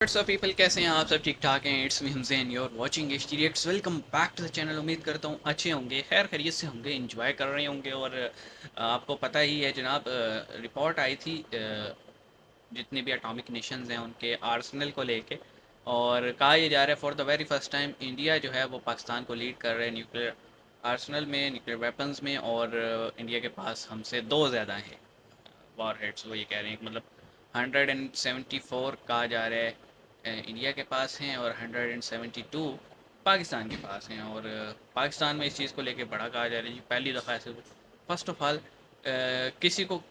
WhatsApp people, कैसे हैं आप सब? ठीक ठाक हैं? It's me Hamzain, your watching H T reacts. Welcome back to the channel. उम्मीद करता हूँ अच्छे होंगे, खैर खैरियत से होंगे, एंजॉय कर रहे होंगे। और आपको पता ही है जनाब, रिपोर्ट आई थी जितने भी एटॉमिक नेशंस हैं उनके आर्सेनल को लेके, और कहा यह जा रहा है for the very first time India जो है वो पाकिस्तान को लीड कर रहे हैं न्यूक्लियर आर्सेनल में, न्यूक्लियर वेपन्स में। और इंडिया के पास हमसे दो ज़्यादा हैं वॉर हेड्स। वो ये कह रहे हैं, मतलब 174 कहा जा रहा है इंडिया के पास हैं और 172 पाकिस्तान के पास हैं। और पाकिस्तान में इस चीज़ को लेके बड़ा कहा जा रहा है जी, पहली दफ़ा ऐसे। फर्स्ट ऑफ ऑल किसी को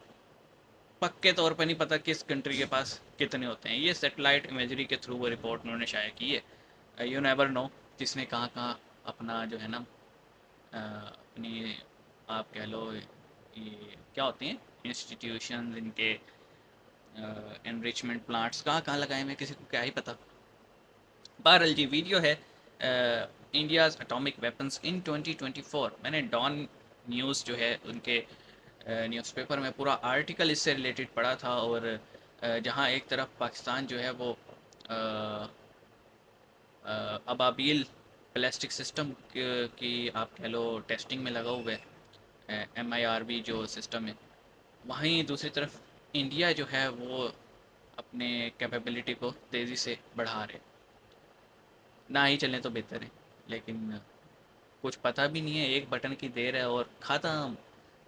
पक्के तौर पर नहीं पता किस कंट्री के पास कितने होते हैं। ये सेटेलाइट इमेजरी के थ्रू वो रिपोर्ट उन्होंने शाया की है। यू नेवर नो किसने कहाँ कहाँ अपना जो है ना अपनी, आप कह लो ये क्या होती हैं इंस्टीट्यूशन, इनके एनरिचमेंट प्लांट्स कहाँ कहाँ लगाए हुए किसी को क्या ही पता। बहरहाल जी, वीडियो है इंडियाज़ एटॉमिक वेपन्स इन 2024। मैंने डॉन न्यूज़ जो है उनके न्यूज़पेपर में पूरा आर्टिकल इससे रिलेटेड पढ़ा था। और जहाँ एक तरफ पाकिस्तान जो है वो अबाबील प्लास्टिक सिस्टम की आप कह लो टेस्टिंग में लगा हुआ है, MIRV जो सिस्टम है, वहीं दूसरी तरफ इंडिया जो है वो अपने कैपेबिलिटी को तेज़ी से बढ़ा रहे। ना ही चलें तो बेहतर है, लेकिन कुछ पता भी नहीं है, एक बटन की देर है और ख़त्म।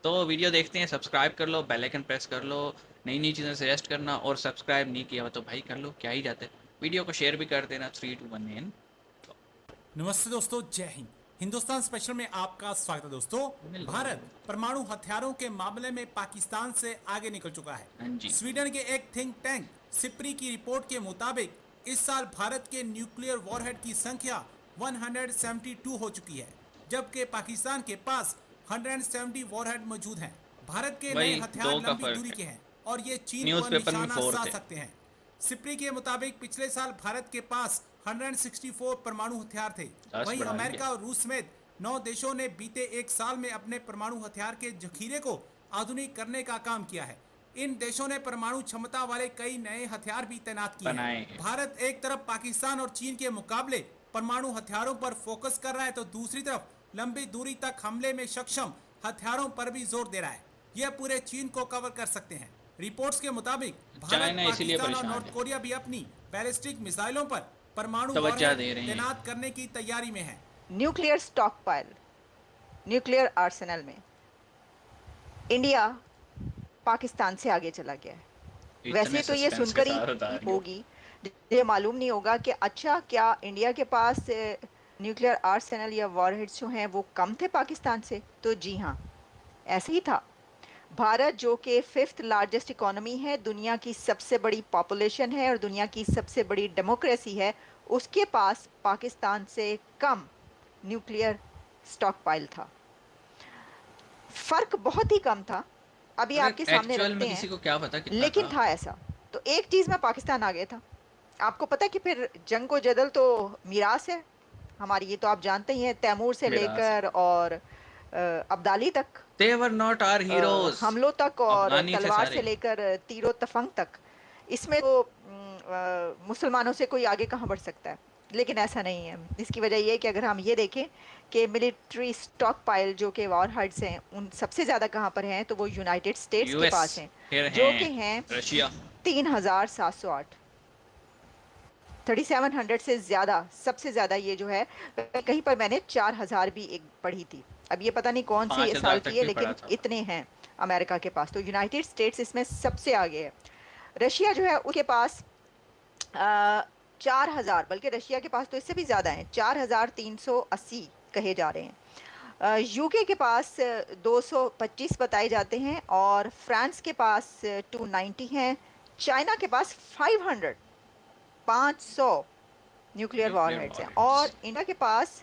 तो वीडियो देखते हैं, सब्सक्राइब कर लो, बेल आइकन प्रेस कर लो, नई नई चीज़ें सजेस्ट करना, और सब्सक्राइब नहीं किया हो तो भाई कर लो, क्या ही जाता है। वीडियो को शेयर भी कर देना। 3 2 1 एन। नमस्ते दोस्तों, जय हिंद। हिंदुस्तान स्पेशल में आपका स्वागत है दोस्तों। भारत परमाणु हथियारों के मामले में पाकिस्तान से आगे निकल चुका है। हाँ जी। स्वीडन के एक थिंक टैंक सिप्री की रिपोर्ट के मुताबिक इस साल भारत के न्यूक्लियर वॉरहेड की संख्या 172 हो चुकी है, जबकि पाकिस्तान के पास 170 वॉरहेड मौजूद हैं। भारत के नए वही हथियार दो का लंबी फर्क दूरी है। के हैं और ये चीन पर न्यूज़पेपर में निशाना 4 साध थे। सकते हैं। सिप्री के मुताबिक पिछले साल भारत के पास 164 परमाणु हथियार थे। बस वहीं बढ़ा अमेरिका दिया। और रूस समेत 9 देशों ने बीते एक साल में अपने परमाणु हथियार के जखीरे को आधुनिक करने का काम किया है। इन देशों ने परमाणु क्षमता वाले कई नए हथियार भी तैनात किए बनाए हैं। हैं। भारत एक तरफ पाकिस्तान और चीन के मुकाबले परमाणु हथियारों पर फोकस कर रहा है, तो दूसरी तरफ लंबी दूरी तक हमले में सक्षम हथियारों पर भी जोर दे रहा है। यह पूरे चीन को कवर कर सकते हैं। रिपोर्ट्स के मुताबिक भारत, चाइना इसीलिए पाकिस्तान और परेशान नॉर्थ है, कोरिया भी अपनी बैलिस्टिक मिसाइलों पर परमाणु तवज्जो वॉरहेड दे रहे हैं। तैनात करने की तैयारी में है। Nuclear stock pile, nuclear Arsenal में इंडिया पाकिस्तान से आगे चला गया है। इतने वैसे तो ये सस्पेंस के सुनकर साथ बता ही रही हो। होगी, ये मालूम नहीं होगा कि अच्छा क्या इंडिया के पास न्यूक्लियर आर्सेनल या वॉरहेड्स जो हैं वो कम थे पाकिस्तान से। तो जी हाँ, ऐसे ही था। भारत जो कि 5th लार्जेस्ट इकोनॉमी है, दुनिया की सबसे बड़ी पॉपुलेशन है और दुनिया की सबसे बड़ी डेमोक्रेसी है, उसके पास पाकिस्तान से कम न्यूक्लियर स्टॉक पाइल था। फर्क बहुत ही कम था। अभी आपके सामने एक्चुअल रखते में किसी हैं, को क्या पता कितना लेकिन था। था ऐसा। तो एक चीज में पाकिस्तान आगे था। आपको पता है कि फिर जंग को जदल तो मीरास है हमारी, ये तो आप जानते ही हैं, तैमूर से मेराज है। लेकर और अब्दाली तक, दे वर नॉट आर हीरोज। हमलों तक और अफगानी थे तलवार से सारे। लेकर तीरों तफंग तक। इसमें तो मुसलमानों से कोई आगे कहाँ बढ़ सकता है, लेकिन ऐसा नहीं है। इसकी वजह यह है कि अगर हम ये देखें कि मिलिट्री स्टॉक पाइल जो कि वॉर हेड्स हैं, उन सबसे ज़्यादा कहाँ पर हैं, तो वो यूनाइटेड स्टेट्स के यूएस, पास हैं, फिर जो हैं कि हैं रशिया। 3708, 3700 से ज़्यादा। सबसे ज़्यादा ये जो है, कहीं पर मैंने 4000 भी एक पढ़ी थी। अब ये पता नहीं कौन से 5000 साल तक की है, भी पड़ा लेकिन था। इतने हैं अमेरिका के पास। तो यूनाइटेड स्टेट्स इसमें सबसे आगे है। रशिया जो है उसके पास 4000, बल्कि रशिया के पास तो इससे भी ज़्यादा हैं, 4380 कहे जा रहे हैं। यूके के पास 225 बताए जाते हैं, और फ्रांस के पास 290 हैं। चाइना के पास 500 न्यूक्लियर वॉरहेड्स हैं, और इंडिया के पास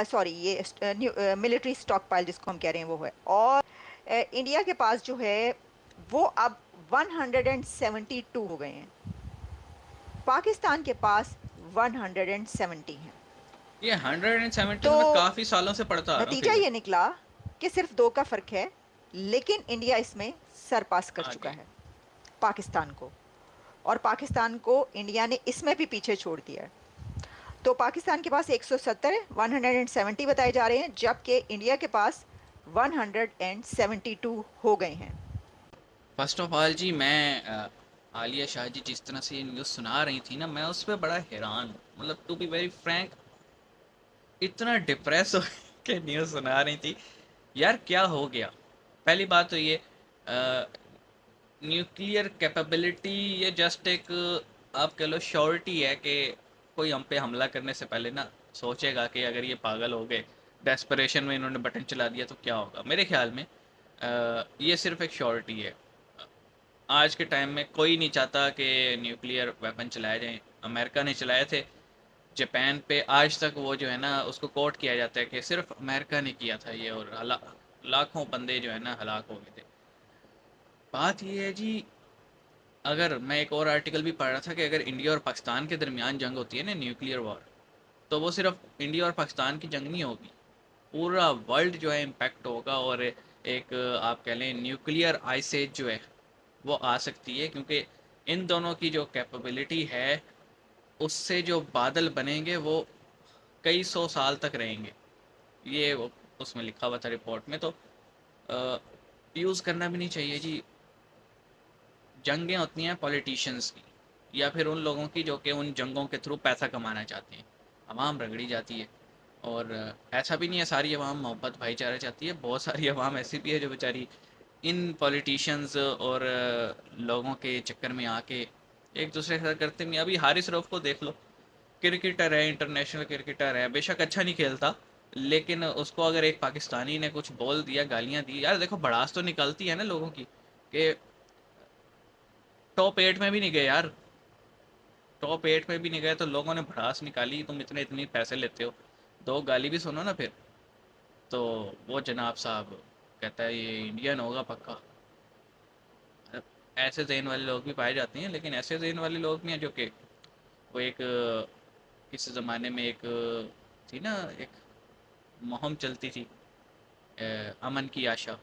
सॉरी ये मिलिट्री स्टॉक पाइल जिसको हम कह रहे हैं वो है, और इंडिया के पास जो है वो अब 172 हो गए हैं। पाकिस्तान के पास 170 हैं। ये 170 तो में काफी सालों से पढ़ता आ रहा हूँ नतीजा फिर। ये निकला कि सिर्फ 2 का फर्क है। लेकिन इंडिया इसमें सरपास कर चुका आगे। है पाकिस्तान को, और पाकिस्तान को इंडिया ने इसमें भी पीछे छोड़ दिया है। तो पाकिस्तान के पास 170 170 बताए जा रहे हैं, जबकि इंडिया के पास 172 हो गए हैं। फर्स्ट ऑफ ऑल जी, मैं आलिया शाह जी जिस तरह से ये न्यूज़ सुना रही थी ना, मैं उस पर बड़ा हैरान हूँ। मतलब टू बी वेरी फ्रैंक, इतना डिप्रेस हो के न्यूज़ सुना रही थी। यार क्या हो गया? पहली बात तो ये, न्यूक्लियर कैपेबिलिटी ये जस्ट एक, आप कह लो, श्योरिटी है कि कोई हम पे हमला करने से पहले ना सोचेगा कि अगर ये पागल हो गए, डेस्परेशन में इन्होंने बटन चला दिया तो क्या होगा। मेरे ख्याल में ये सिर्फ एक श्योरिटी है। आज के टाइम में कोई नहीं चाहता कि न्यूक्लियर वेपन चलाए जाएं। अमेरिका ने चलाए थे जापान पे, आज तक वो जो है ना उसको कोट किया जाता है कि सिर्फ अमेरिका ने किया था ये, और लाखों बंदे जो है ना हलाक हो गए थे। बात ये है जी, अगर मैं एक और आर्टिकल भी पढ़ रहा था कि अगर इंडिया और पाकिस्तान के दरमियान जंग होती है ना, न्यूक्लियर वॉर, तो वो सिर्फ इंडिया और पाकिस्तान की जंग नहीं होगी, पूरा वर्ल्ड जो है इम्पैक्ट होगा। और एक, आप कह लें, न्यूक्लियर आइस एज जो है वो आ सकती है, क्योंकि इन दोनों की जो कैपेबिलिटी है उससे जो बादल बनेंगे वो कई सौ साल तक रहेंगे। ये उसमें लिखा हुआ था रिपोर्ट में। तो यूज़ करना भी नहीं चाहिए जी। जंगें होती हैं पॉलिटिशियंस की, या फिर उन लोगों की जो कि उन जंगों के थ्रू पैसा कमाना चाहते हैं। अवाम रगड़ी जाती है। और ऐसा भी नहीं है सारी अवाम मोहब्बत भाईचारा चाहती है, बहुत सारी अवाम ऐसी भी है जो बेचारी इन पॉलिटिशियंस और लोगों के चक्कर में आके एक दूसरे के साथ करते नहीं। अभी हारिस रऊफ को देख लो, क्रिकेटर है, इंटरनेशनल क्रिकेटर है, बेशक अच्छा नहीं खेलता, लेकिन उसको अगर एक पाकिस्तानी ने कुछ बोल दिया, गालियां दी, यार देखो भड़ास तो निकलती है ना लोगों की, कि टॉप 8 में भी नहीं गए यार। टॉप 8 में भी नहीं गए तो लोगों ने भड़ास निकाली, तुम इतने इतने पैसे लेते हो, दो गाली भी सुनो ना फिर। तो वो जनाब साहब कहता है ये इंडियन होगा पक्का। ऐसे जहन वाले लोग भी पाए जाते हैं, लेकिन ऐसे जहन वाले लोग भी हैं जो कि वो एक, किस ज़माने में एक थी ना, एक मुहिम चलती थी, अमन की आशा।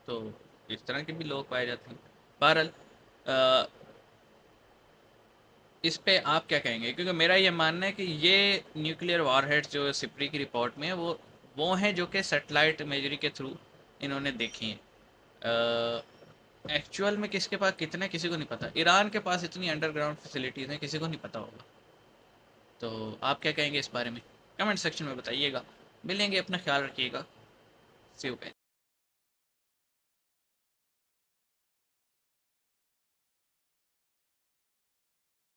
तो इस तरह के भी लोग पाए जाते हैं। बहरहाल, अ, इस पे आप क्या कहेंगे? क्योंकि मेरा ये मानना है कि ये न्यूक्लियर वारहेड्स जो सिप्री की रिपोर्ट में है, वो हैं जो कि सैटेलाइट इमेजरी के थ्रू इन्होंने देखी हैं। एक्चुअल में किसके पास कितने, किसी को नहीं पता। ईरान के पास इतनी अंडरग्राउंड फैसिलिटीज़ हैं, किसी को नहीं पता होगा। तो आप क्या कहेंगे इस बारे में? कमेंट सेक्शन में बताइएगा। मिलेंगे, अपना ख्याल रखिएगा। सी यू।